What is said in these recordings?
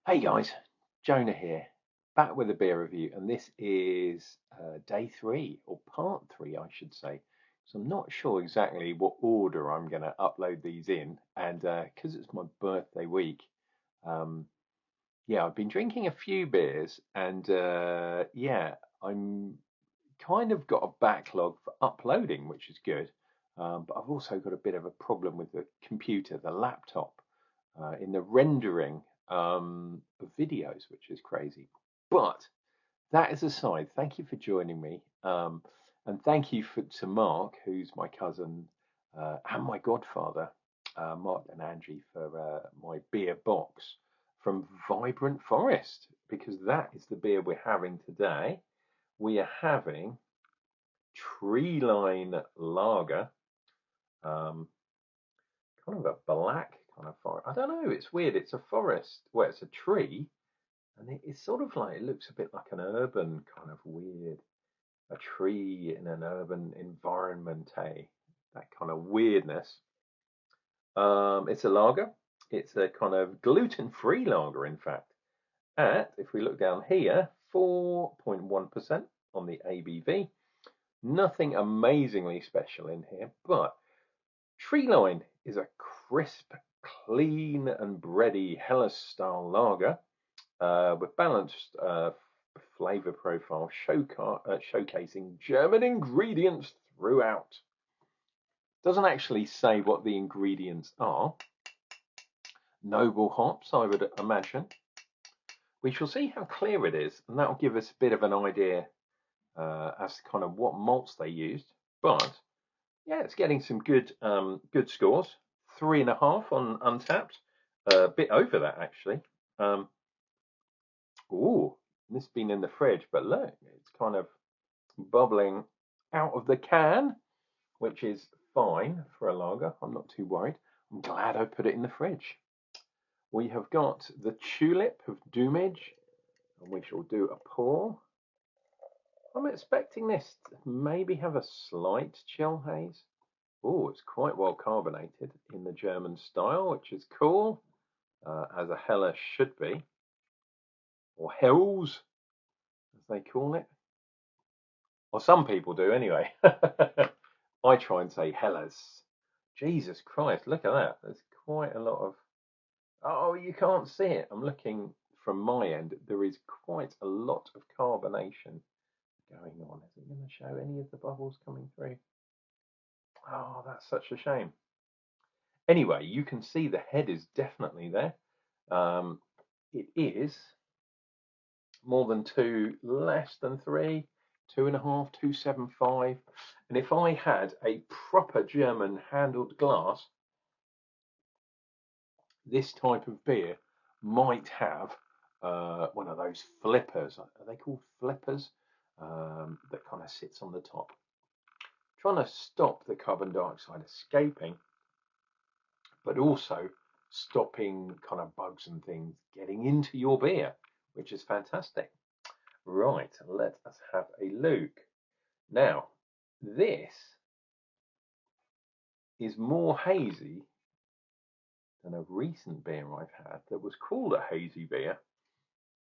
Hey guys, Jonah here, back with a beer review, and this is day three, or part three, I should say. So I'm not sure exactly what order I'm going to upload these in, and because it's my birthday week, um, yeah, I've been drinking a few beers, and yeah, I'm kind of got a backlog for uploading, which is good. But I've also got a bit of a problem with the computer, the laptop, in the rendering of videos, which is crazy. But that is aside, thank you for joining me. And thank you to Mark, who's my cousin and my godfather, Mark and Angie, for my beer box from Vibrant Forest, because that is the beer we're having today. We are having Treeline Lager, um, kind of a black kind of forest. I don't know. It's weird. It's a forest. Well, it's a tree, and it's sort of like it looks a bit like an urban kind of weird, a tree in an urban environment. That kind of weirdness. It's a lager. It's a kind of gluten-free lager, in fact. At, if we look down here, 4.1% on the ABV. Nothing amazingly special in here, but Treeline is a crisp, clean, and bready Helles-style lager with balanced flavor profile, showcasing German ingredients throughout. Doesn't actually say what the ingredients are. Noble hops, I would imagine. We shall see how clear it is, and that will give us a bit of an idea as to kind of what malts they used. But yeah, it's getting some good scores. 3.5 on Untapped, a bit over that actually. Ooh, this has been in the fridge, but look, it's kind of bubbling out of the can, which is fine for a lager. I'm not too worried. I'm glad I put it in the fridge. We have got the Tulip of Doomage, and we shall do a pour. I'm expecting this to maybe have a slight chill haze. Oh, it's quite well carbonated in the German style, which is cool, as a Helle should be, or Hells, as they call it. Or some people do anyway. I try and say Hellas. Jesus Christ, look at that. There's quite a lot of. Oh, you can't see it. I'm looking from my end. There is quite a lot of carbonation going on. Is it going to show any of the bubbles coming through? Oh, that's such a shame. Anyway, you can see the head is definitely there. It is more than two, less than three, 2.5, 275. And if I had a proper German handled glass, this type of beer might have one of those flippers. Are they called flippers? That kind of sits on the top, trying to stop the carbon dioxide escaping, but also stopping kind of bugs and things getting into your beer, which is fantastic. Right, let us have a look. Now, this is more hazy than a recent beer I've had that was called a hazy beer.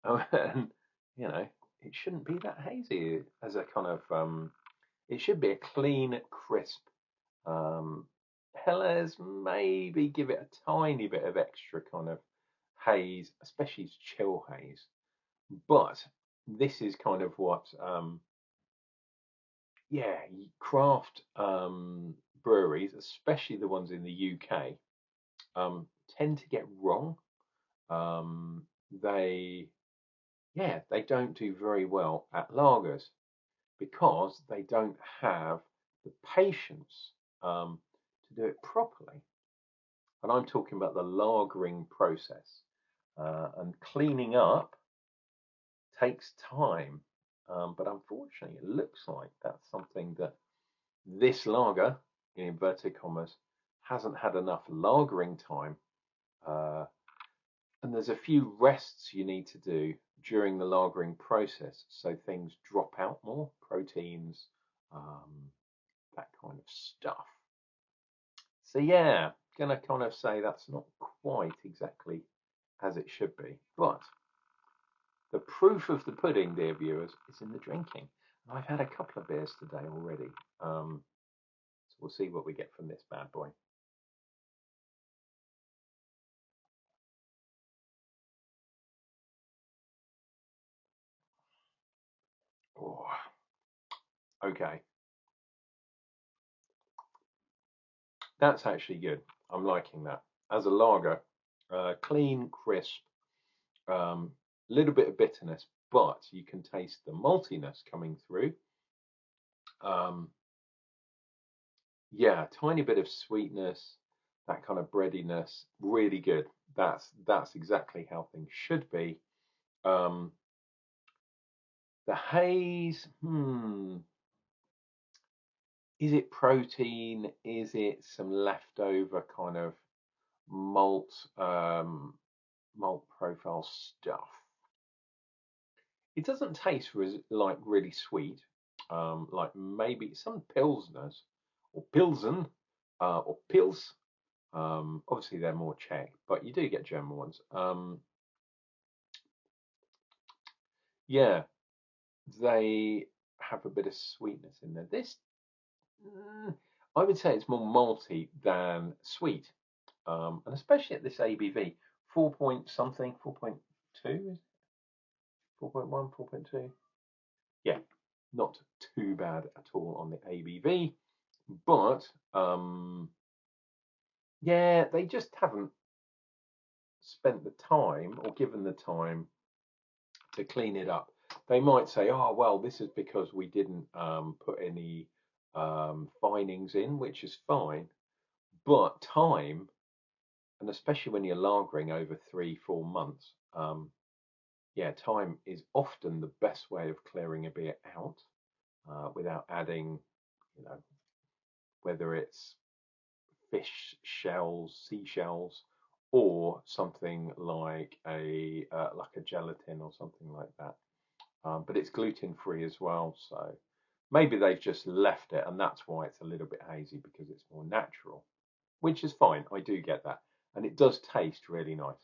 And, you know, it shouldn't be that hazy as a kind of, it should be a clean, crisp. Helles maybe give it a tiny bit of extra kind of haze, especially as chill haze. But this is kind of what, yeah, craft breweries, especially the ones in the UK, tend to get wrong. They, yeah, they don't do very well at lagers because they don't have the patience to do it properly. And I'm talking about the lagering process. And cleaning up takes time. But unfortunately, it looks like that's something that this lager, in inverted commas, hasn't had enough lagering time. And there's a few rests you need to do during the lagering process so things drop out more, proteins, that kind of stuff. So yeah, gonna kind of say that's not quite exactly as it should be. But the proof of the pudding, dear viewers, is in the drinking. And I've had a couple of beers today already. So we'll see what we get from this bad boy. Oh, okay. That's actually good. I'm liking that. As a lager, clean, crisp, little bit of bitterness, but you can taste the maltiness coming through. Yeah, tiny bit of sweetness, that kind of breadiness, really good. That's exactly how things should be. Um, the haze, is it protein? Is it some leftover kind of malt malt profile stuff? It doesn't taste like really sweet, like maybe some pilsners or pilsen or pils. Obviously, they're more Czech, but you do get German ones. Yeah, they have a bit of sweetness in there. This, I would say, it's more malty than sweet, and especially at this ABV, 4 point something, 4.2, 4.1, 4.2. Yeah, not too bad at all on the ABV, but yeah, they just haven't spent the time or given the time to clean it up. They might say, "Oh, well, this is because we didn't put any finings in," which is fine. But time, and especially when you're lagering over 3, 4 months, yeah, time is often the best way of clearing a beer out without adding, you know, whether it's fish shells, seashells, or something like a gelatin or something like that. But it's gluten free as well, so maybe they've just left it, and that's why it's a little bit hazy because it's more natural, which is fine. I do get that, and it does taste really nice.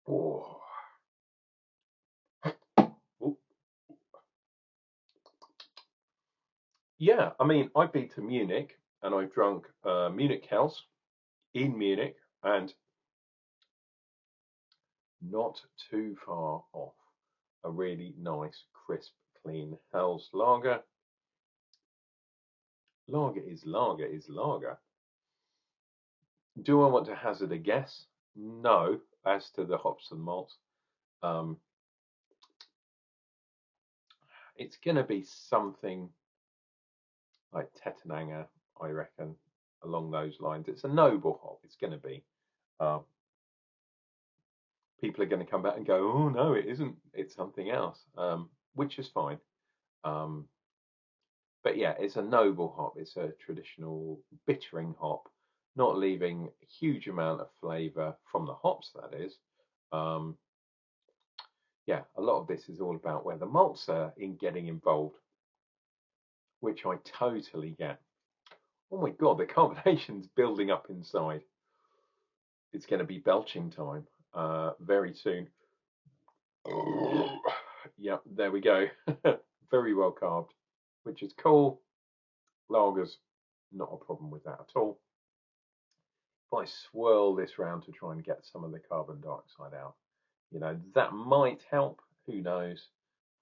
Oh, ooh. Yeah. I mean, I've been to Munich and I've drunk Munich House in Munich, and not too far off a really nice, crisp, clean Hell's lager. Lager is lager is lager. Do I want to hazard a guess? No, as to the hops and malts. Um, it's going to be something like Tetenanger, I reckon, along those lines. It's a noble hop. It's going to be. Uh, People are going to come back and go, "Oh no, it isn't. It's something else," which is fine. Um, but yeah, it's a noble hop. It's a traditional bittering hop, not leaving a huge amount of flavour from the hops. That is. Um, yeah, a lot of this is all about where the malts are in getting involved, which I totally get. Oh my god, the carbonation's building up inside. It's going to be belching time very soon. Oh, yeah, there we go. Very well carved, which is cool. Lagers, not a problem with that at all. If I swirl this round to try and get some of the carbon dioxide out, that might help. Who knows?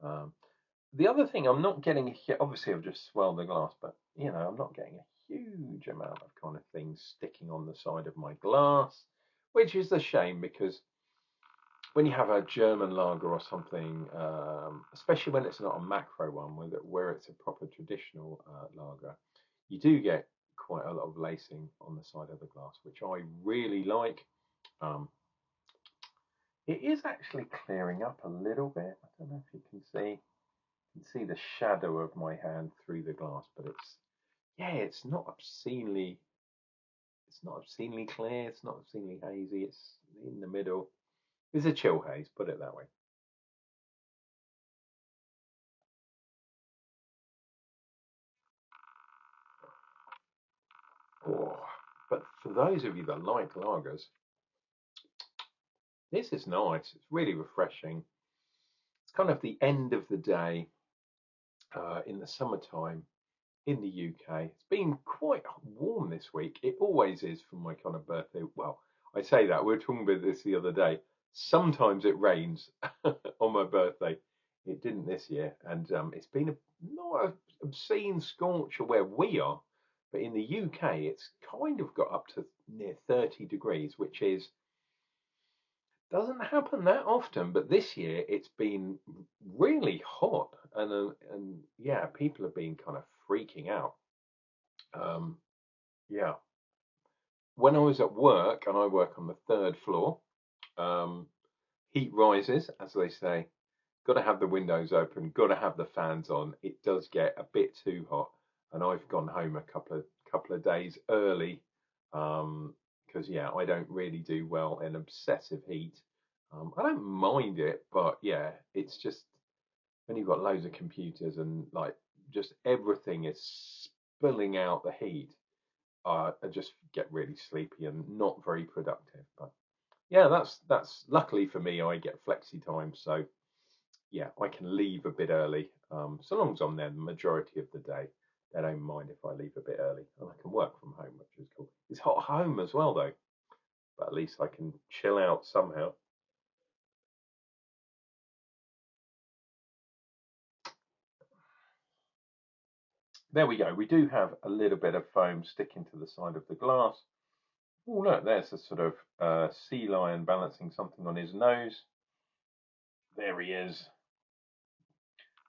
Um, the other thing, I'm not getting obviously I've just swirled the glass, but I'm not getting a huge amount of kind of things sticking on the side of my glass, which is a shame because when you have a German lager or something, especially when it's not a macro one, where it's a proper traditional lager, you do get quite a lot of lacing on the side of the glass, which I really like. Um, it is actually clearing up a little bit. I don't know if you can see. You can see the shadow of my hand through the glass, but it's not obscenely clear. It's not obscenely hazy. It's in the middle. It's a chill haze, put it that way. Oh, but for those of you that like lagers, this is nice. It's really refreshing. It's kind of the end of the day in the summertime in the UK. It's been quite warm this week. It always is for my kind of birthday. Well, I say that. We were talking about this the other day. Sometimes it rains on my birthday. It didn't this year. And it's been not an obscene scorcher where we are. But in the UK, it's kind of got up to near 30 degrees, which is doesn't happen that often, but this year it's been really hot, and yeah, people have been kind of freaking out. Um, yeah, when I was at work, and I work on the third floor, um, heat rises, as they say. Got to have the windows open, got to have the fans on. It does get a bit too hot, and I've gone home a couple of days early, because yeah, I don't really do well in excessive heat. I don't mind it, but yeah, it's just when you've got loads of computers and like just everything is spilling out the heat. I just get really sleepy and not very productive. But yeah, that's luckily for me, I get flexi time, so yeah, I can leave a bit early. So long as I'm there the majority of the day, they don't mind if I leave a bit early, and I can work from home, which is cool. It's hot at home as well, though, but at least I can chill out somehow. There we go. We do have a little bit of foam sticking to the side of the glass. Oh, look, there's a sort of sea lion balancing something on his nose. There he is.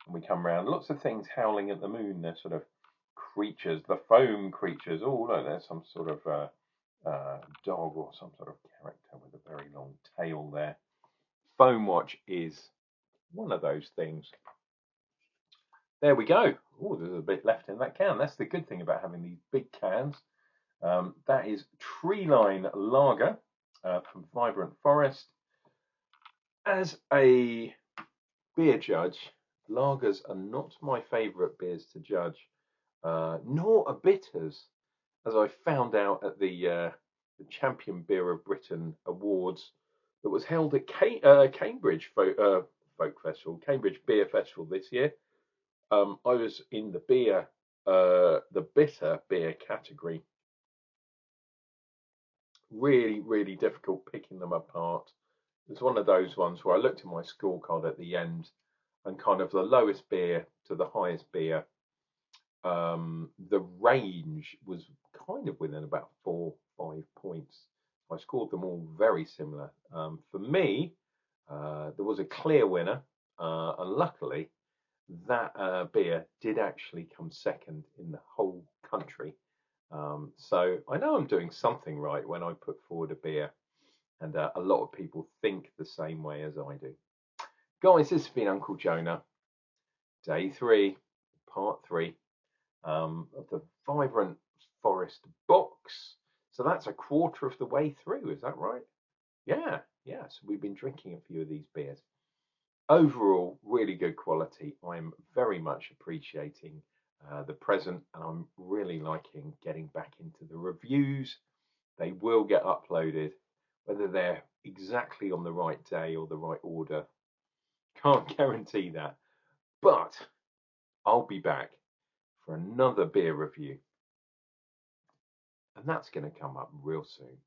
And we come round. Lots of things howling at the moon. They're sort of creatures, the foam creatures. Oh, look, there's some sort of dog or some sort of character with a very long tail there. Foam watch is one of those things. There we go. Oh, there's a bit left in that can. That's the good thing about having these big cans. That is Treeline Lager from Vibrant Forest. As a beer judge, lagers are not my favourite beers to judge, nor are bitters, as I found out at the Champion Beer of Britain Awards that was held at Cambridge Folk Festival, Cambridge Beer Festival this year. I was in the bitter beer category. Really, really difficult picking them apart. It's one of those ones where I looked at my scorecard at the end, and kind of the lowest beer to the highest beer, the range was kind of within about 4-5 points. I scored them all very similar. For me, there was a clear winner, and luckily that beer did actually come second in the whole country. So I know I'm doing something right when I put forward a beer, and a lot of people think the same way as I do. Guys, this has been Unclejona, day 3, part 3 of the Vibrant Forest box. So that's a quarter of the way through, is that right? Yeah, yeah. So we've been drinking a few of these beers. Overall, really good quality. I'm very much appreciating the present, and I'm really liking getting back into the reviews. They will get uploaded, whether they're exactly on the right day or the right order. Can't guarantee that, but I'll be back for another beer review, and that's going to come up real soon.